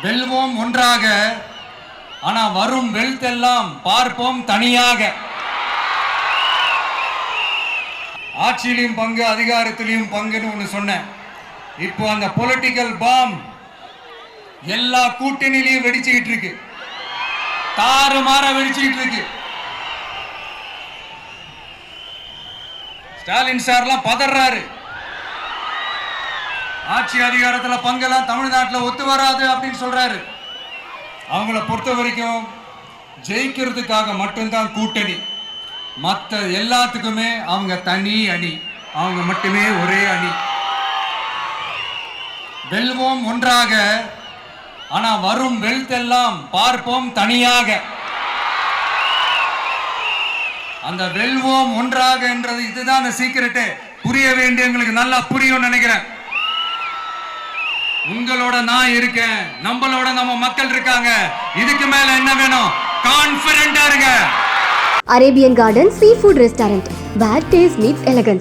வெல்வோம் ஒன்றாக, ஆனா வரும் வெல்த் எல்லாம் பார்ப்போம் தனியாக. ஆட்சியிலும் பங்கு, அதிகாரத்திலையும் பங்குன்னு ஒண்ணு சொன்னேன். இப்போ அந்த பொலிட்டிக்கல் பாம் எல்லா கூட்டணியிலையும் வெடிச்சுக்கிட்டு இருக்கு, தாறுமாற வெடிச்சுக்கிட்டு இருக்கு. ஸ்டாலின் சார்லாம் பதறாரு. ஆட்சி அதிகாரத்துல பங்கெல்லாம் தமிழ்நாட்டில் ஒத்து வராது அப்படின்னு சொல்றாரு. அவங்கள பொறுத்த வரைக்கும் ஜெயிக்கிறதுக்காக மட்டும்தான் கூட்டணி, மற்ற எல்லாத்துக்குமே அவங்க தனி அணி, அவங்க மட்டுமே ஒரே அணி. வெல்வோம் ஒன்றாக, ஆனா வரும் வெல்த் எல்லாம் பார்ப்போம் தனியாக. அந்த வெல்வோம் ஒன்றாக என்றது இதுதான் அந்த சீக்கிரட்டு. புரிய வேண்டியவங்களுக்கு நல்லா புரியும் நினைக்கிறேன். உங்களோட நான் இருக்கேன், நம்மளோட நம்ம மக்கள் இருக்காங்க. இதுக்கு மேல என்ன வேணும்? கான்ஃபிடென்ட்டா இருங்க. Arabian Garden Seafood Restaurant. Bad taste meets elegance.